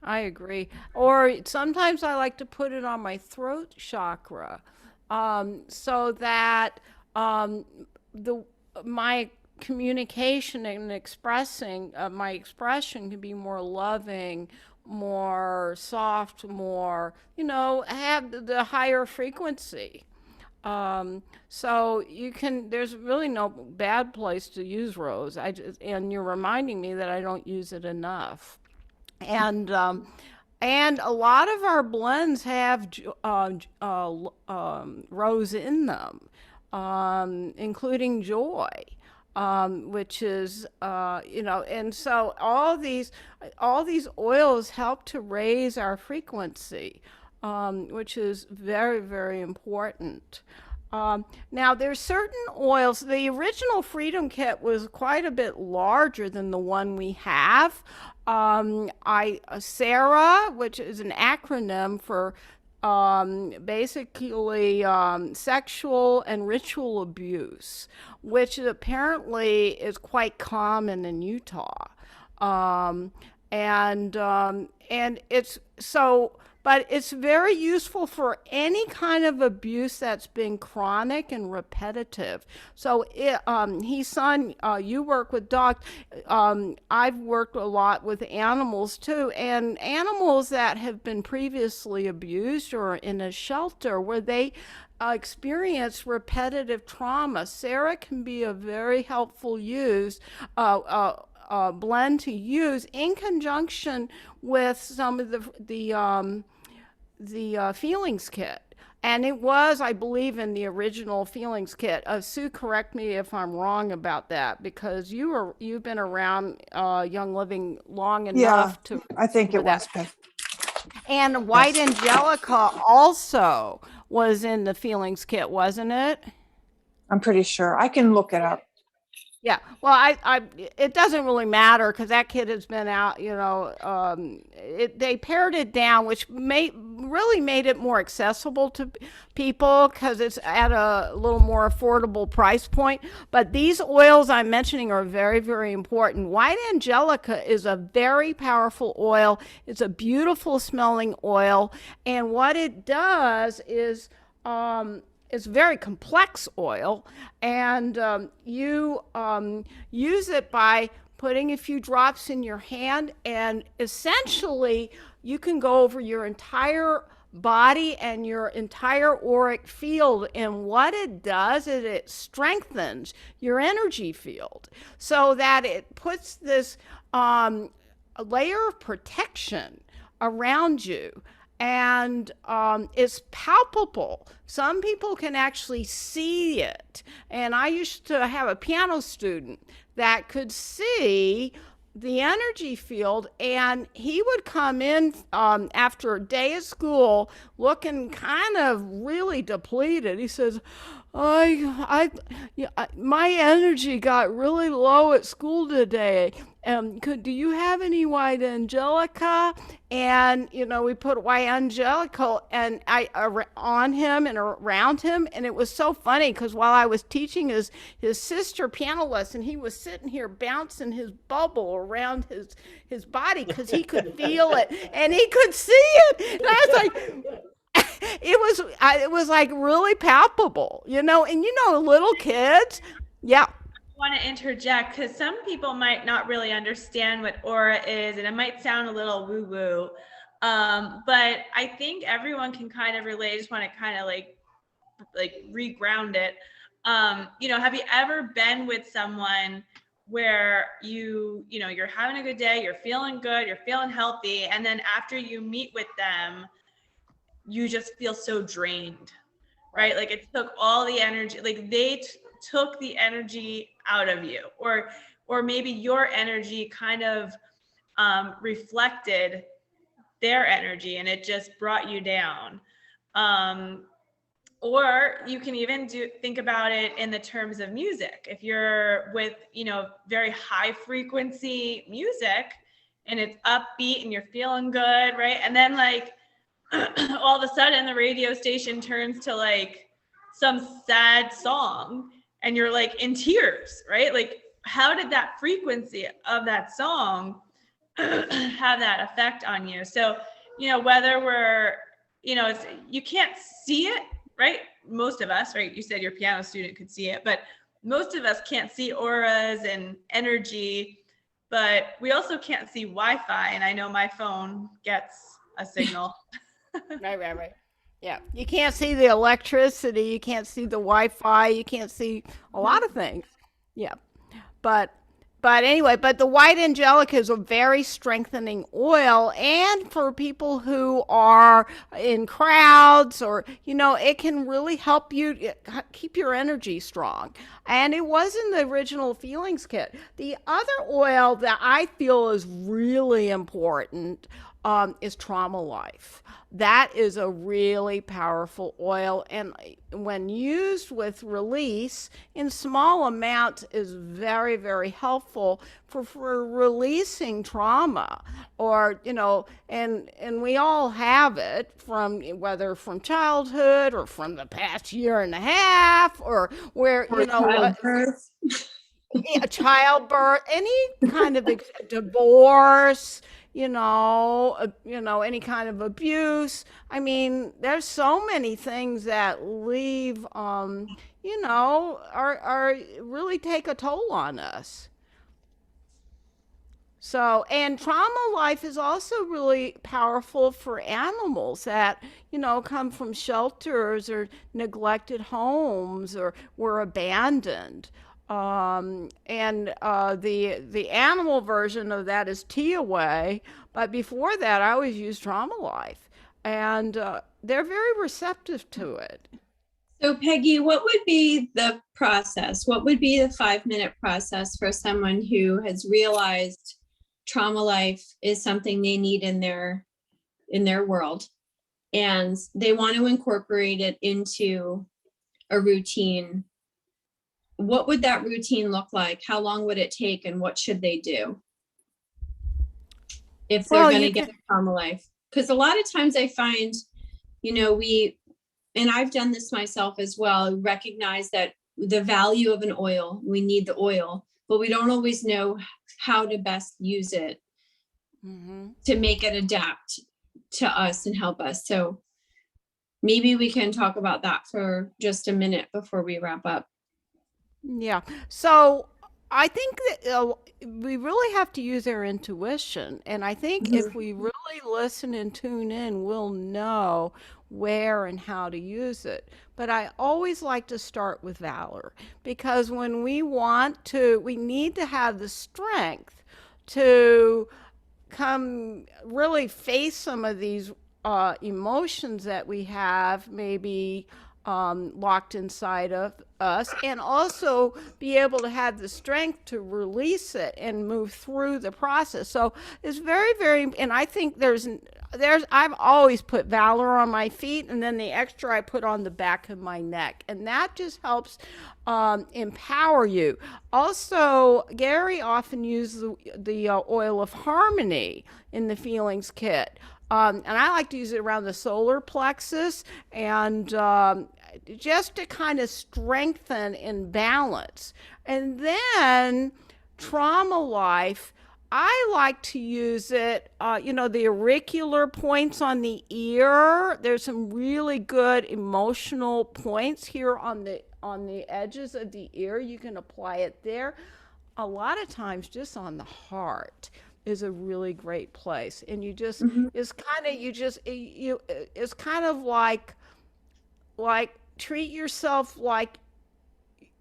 I agree. Or sometimes I like to put it on my throat chakra, so that my communication and expressing my expression can be more loving, more soft, more, have the higher frequency. So there's really no bad place to use rose. And you're reminding me that I don't use it enough. And a lot of our blends have rose in them, including joy, which is and so all these oils help to raise our frequency, which is very, very important. Now, there's certain oils. The original Freedom Kit was quite a bit larger than the one we have. Sarah, which is an acronym for basically sexual and ritual abuse, which apparently is quite common in Utah. And it's so, but it's very useful for any kind of abuse that's been chronic and repetitive. So you work with dogs. I've worked a lot with animals too, and animals that have been previously abused or in a shelter where they experience repetitive trauma. Sarah can be a very helpful blend to use in conjunction with some of the feelings kit. And it was, I believe, in the original feelings kit. Sue, correct me if I'm wrong about that, because you've been around Young Living long enough to. I think it was. And White Angelica also was in the feelings kit, wasn't it? I'm pretty sure. I can look it up. Yeah, well, it doesn't really matter because that kid has been out. They pared it down, which really made it more accessible to people because it's at a little more affordable price point. But these oils I'm mentioning are very, very important. White Angelica is a very powerful oil. It's a beautiful smelling oil, and what it does is it's very complex oil, and you use it by putting a few drops in your hand, and essentially you can go over your entire body and your entire auric field. And what it does is it strengthens your energy field so that it puts this layer of protection around you. And it's palpable. Some people can actually see it. And I used to have a piano student that could see the energy field, and he would come in after a day of school looking kind of really depleted. He says, my energy got really low at school today. do you have any white angelica? And we put white angelica and on him and around him, and it was so funny because while I was teaching his sister piano lesson, he was sitting here bouncing his bubble around his body because he could feel it and he could see it. And I was like, it was like really palpable, and little kids, yeah. Want to interject because some people might not really understand what aura is, and it might sound a little woo-woo, but I think everyone can kind of relate. I just want to kind of like reground it. Have you ever been with someone where you're having a good day, you're feeling good, you're feeling healthy, and then after you meet with them, you just feel so drained, right? Like it took all the energy, like they took the energy out of you, or maybe your energy kind of reflected their energy and it just brought you down. Or you can even think about it in the terms of music. If you're with, very high frequency music and it's upbeat and you're feeling good, right? And then like all of a sudden the radio station turns to like some sad song and you're like in tears, right? Like how did that frequency of that song have that effect on you? So, whether we're, you can't see it, right? Most of us, right? You said your piano student could see it, but most of us can't see auras and energy, but we also can't see Wi-Fi. And I know my phone gets a signal. Right. Yeah, you can't see the electricity, you can't see the Wi-Fi, you can't see a lot of things. Yeah, but anyway, but the white angelica is a very strengthening oil, and for people who are in crowds, or it can really help you keep your energy strong. And it was in the original feelings kit. The other oil that I feel is really important is Trauma Life. That is a really powerful oil, and when used with release in small amounts is very, very helpful for releasing trauma, or and we all have it, from whether from childhood or from the past year and a half, or where Childbirth. childbirth, any kind of divorce, any kind of abuse. I mean, there's so many things that leave, are really take a toll on us. So, and Trauma Life is also really powerful for animals that, come from shelters or neglected homes or were abandoned. The animal version of that is Tea Away, but before that, I always used Trauma Life, and they're very receptive to it. So Peggy, what would be the process? What would be the 5-minute process for someone who has realized Trauma Life is something they need in their world, and they want to incorporate it into a routine? What would that routine look like? How long would it take, and what should they do if they're going to get Trauma Life? Because a lot of times I find, and I've done this myself as well, recognize that the value of an oil, we need the oil, but we don't always know how to best use it to make it adapt to us and help us. So maybe we can talk about that for just a minute before we wrap up. Yeah. So I think that we really have to use our intuition. And I think if we really listen and tune in, we'll know where and how to use it. But I always like to start with valor, because when we need to have the strength to really face some of these emotions that we have maybe locked inside of us, and also be able to have the strength to release it and move through the process. So it's very, very, and I think there's I've always put Valor on my feet, and then the extra I put on the back of my neck, and that just helps empower you. Also, Gary often uses the oil of harmony in the feelings kit. And I like to use it around the solar plexus and just to kind of strengthen and balance. And then trauma life, I like to use it, the auricular points on the ear. There's some really good emotional points here on the edges of the ear. You can apply it there. A lot of times, just on the heart is a really great place, and you just Mhm. it's kind of like treat yourself like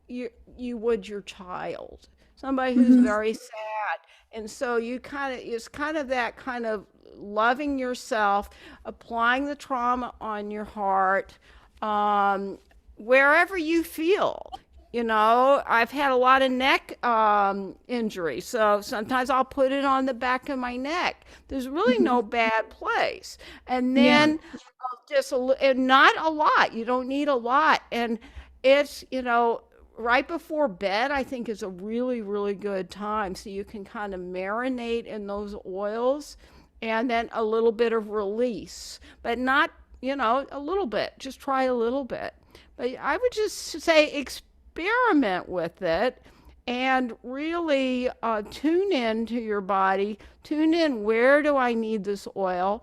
you would your child, somebody who's Mhm. very sad. And so it's kind of that kind of loving yourself, applying the trauma on your heart, wherever you feel. I've had a lot of neck injury, so sometimes I'll put it on the back of my neck. There's really Mhm. no bad place. And Yeah. then and not a lot. You don't need a lot. And it's, right before bed, I think is a really, really good time. So you can kind of marinate in those oils and then a little bit of release, but not, a little bit. Just try a little bit. But I would just say experiment with it and really tune in to your body. Tune in, where do I need this oil?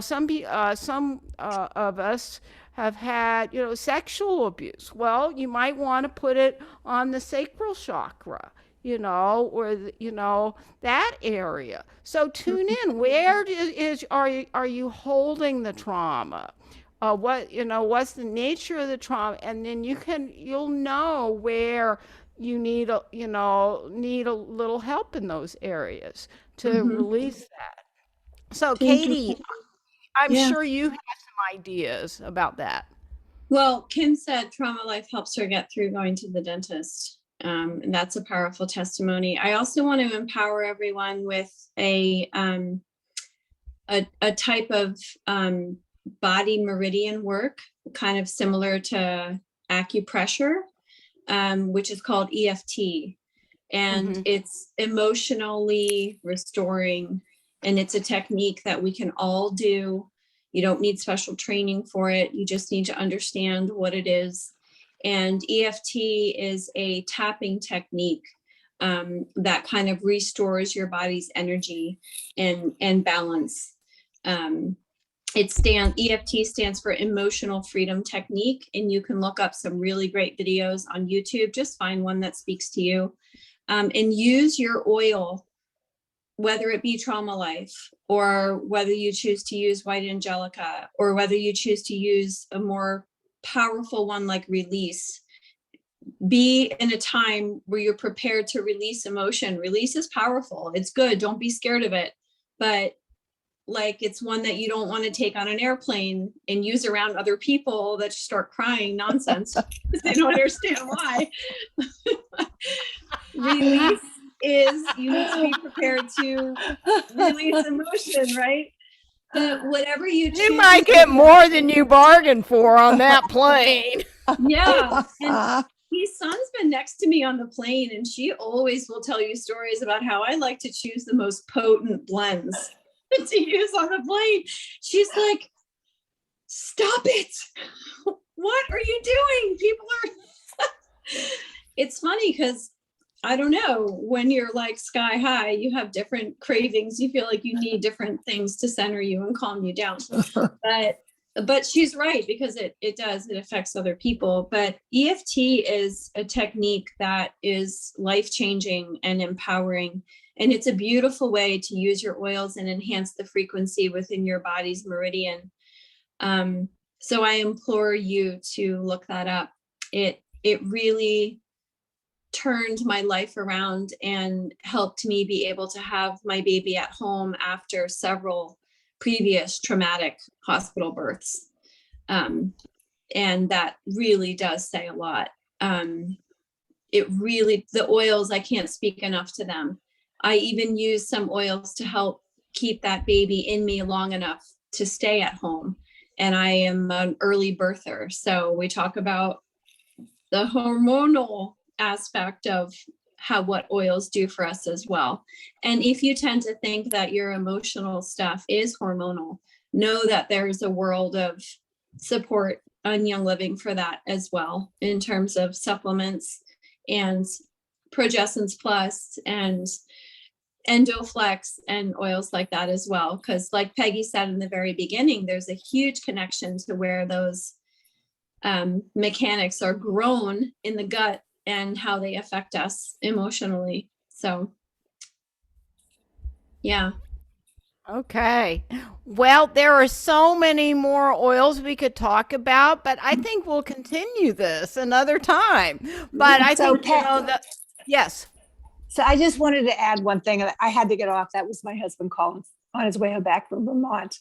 Some of us have had, sexual abuse. Well, you might want to put it on the sacral chakra, or that area. So tune in. Where are you holding the trauma? What's the nature of the trauma? And then you'll know where you need a little help in those areas to Mhm. release that. So, Thank you. Katie, I'm Yeah. sure you have some ideas about that. Well, Kim said trauma life helps her get through going to the dentist. And that's a powerful testimony. I also want to empower everyone with a type of body meridian work, kind of similar to acupressure, which is called EFT. And Mhm. it's emotionally restoring. And it's a technique that we can all do. You don't need special training for it. You just need to understand what it is. And EFT is a tapping technique that kind of restores your body's energy and balance. EFT stands for Emotional Freedom Technique, and you can look up some really great videos on YouTube. Just find one that speaks to you, and use your oil, whether it be Trauma Life, or whether you choose to use White Angelica, or whether you choose to use a more powerful one like Release. Be in a time where you're prepared to release emotion. Release is powerful. It's good. Don't be scared of it. But it's one that you don't want to take on an airplane and use around other people that start crying nonsense because they don't understand why. Release is, you need to be prepared to release emotion, right? But whatever you choose. You might get more than you bargained for on that plane. Yeah. And His son's been next to me on the plane, and she always will tell you stories about how I like to choose the most potent blends to use on the plane. She's like, stop it. What are you doing? People are. It's funny because I don't know, when you're like sky high, you have different cravings. You feel like you need different things to center you and calm you down. But she's right, because it affects other people. But EFT is a technique that is life-changing and empowering. And it's a beautiful way to use your oils and enhance the frequency within your body's meridian. So I implore you to look that up. It really turned my life around and helped me be able to have my baby at home after several previous traumatic hospital births. And that really does say a lot. The oils, I can't speak enough to them. I even use some oils to help keep that baby in me long enough to stay at home. And I am an early birther. So we talk about the hormonal aspect of what oils do for us as well. And if you tend to think that your emotional stuff is hormonal, know that there's a world of support on Young Living for that as well, in terms of supplements and Progessence Plus and Endoflex and oils like that as well. Because like Peggy said in the very beginning, there's a huge connection to where those mechanics are grown in the gut and how they affect us emotionally. So, yeah. Okay. Well, there are so many more oils we could talk about, but I think we'll continue this another time. But I So, think, you know, that, yes. So I just wanted to add one thing. I had to get off. That was my husband calling on his way back from Vermont.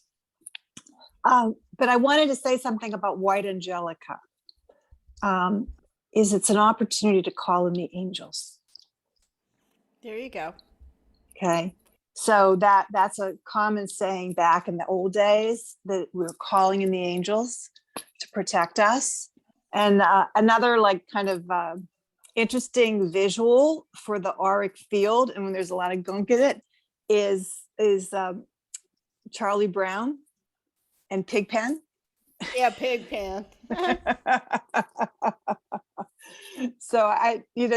But I wanted to say something about white angelica. It's an opportunity to call in the angels. There you go. Okay. So that's a common saying back in the old days, that we were calling in the angels to protect us. And another like kind of interesting visual for the auric field, and when there's a lot of gunk in it, is Charlie Brown and Pigpen. Yeah, Pigpen. So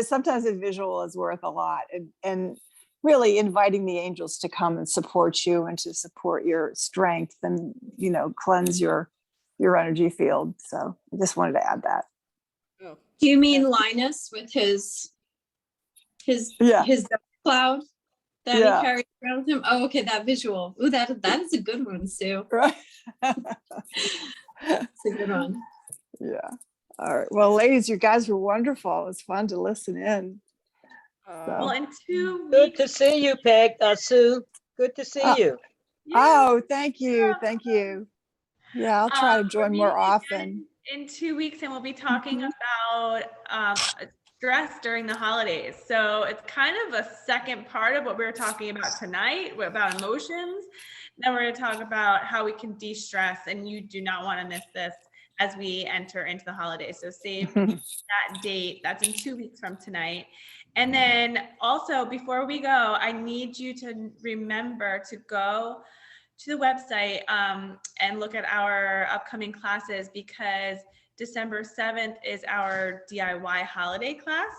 sometimes a visual is worth a lot, and really inviting the angels to come and support you and to support your strength and, cleanse your energy field. So I just wanted to add that. Oh. Do you mean Linus with his dark cloud that he carries around him? Oh, okay, that visual. Ooh, that is a good one, Sue. Right. It's a good one. Yeah. All right. Well, ladies, you guys were wonderful. It was fun to listen in. Well, in 2 Good weeks. to see you, Peg, Sue. Good to see you. Yeah. Oh, thank you. Thank you. Yeah, I'll try to We're join meeting more again often. in 2 weeks, and we'll be talking about stress during the holidays. So it's kind of a second part of what we were talking about tonight, about emotions. Then we're going to talk about how we can de-stress, and you do not want to miss this as we enter into the holidays. So save that date. That's in 2 weeks from tonight. And then also, before we go, I need you to remember to go to the website and look at our upcoming classes, because December 7th is our DIY holiday class.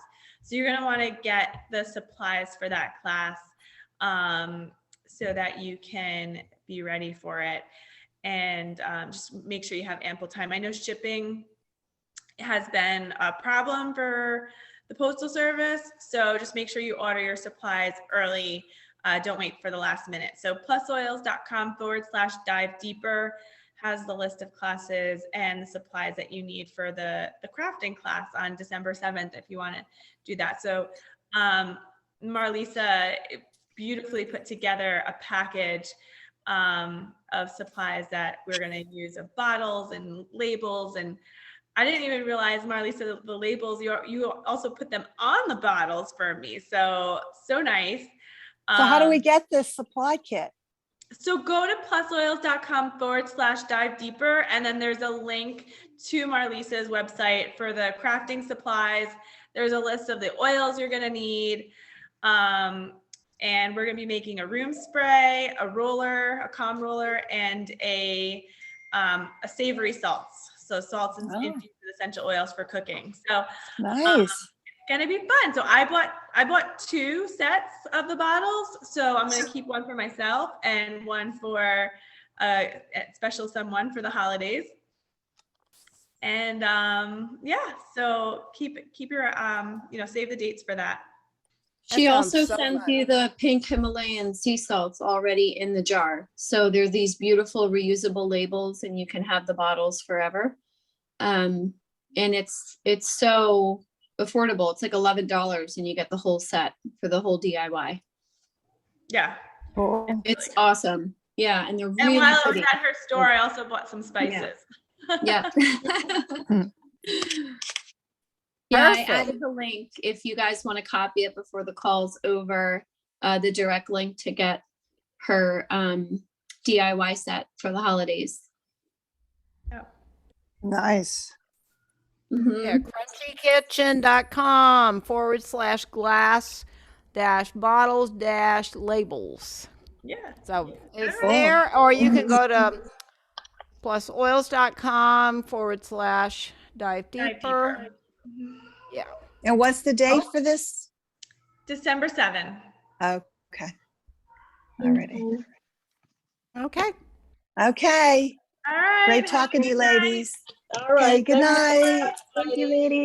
So you're going to want to get the supplies for that class so that you can be ready for it. And just make sure you have ample time. I know shipping has been a problem for the Postal Service. So just make sure you order your supplies early. Don't wait for the last minute. So plusoils.com/dive deeper has the list of classes and the supplies that you need for the crafting class on December 7th, if you want to do that. So Marlisa beautifully put together a package of supplies that we're going to use, of bottles and labels. And I didn't even realize, Marlisa, the labels, you also put them on the bottles for me. So nice. So how do we get this supply kit? So go to plusoils.com/dive deeper. And then there's a link to Marlisa's website for the crafting supplies. There's a list of the oils you're going to need. And we're going to be making a room spray, a roller, a calm roller, and a savory salts. So salts infused with essential oils for cooking. So Nice. it's gonna be fun. So I bought 2 sets of the bottles. So I'm gonna keep one for myself and one for a special someone for the holidays. And so keep your save the dates for that. She That also sounds so sends fun. you the pink Himalayan sea salts already in the jar. So they're these beautiful reusable labels, and you can have the bottles forever. And it's so affordable. It's like $11 and you get the whole set for the whole DIY. Yeah. Cool. It's awesome. Yeah, and they're And really while I was pretty. at her store, I also bought some spices. Yeah. Yeah, I Perfect. added the link if you guys want to copy it before the call's over, the direct link to get her DIY set for the holidays. Nice. Yeah, Mhm. crunchyKitchen.com/glass-bottles-labels. Yeah. So it's All right. there, or you can go to plusoils.com/dive Dive deeper. deeper. Mhm. Yeah. And what's the date for this? December 7th. Okay. Thank Alrighty. you. Okay. Okay. All right. Great have a talking to you, good night. ladies. All Okay, right. good thank you. night. Thank you, ladies.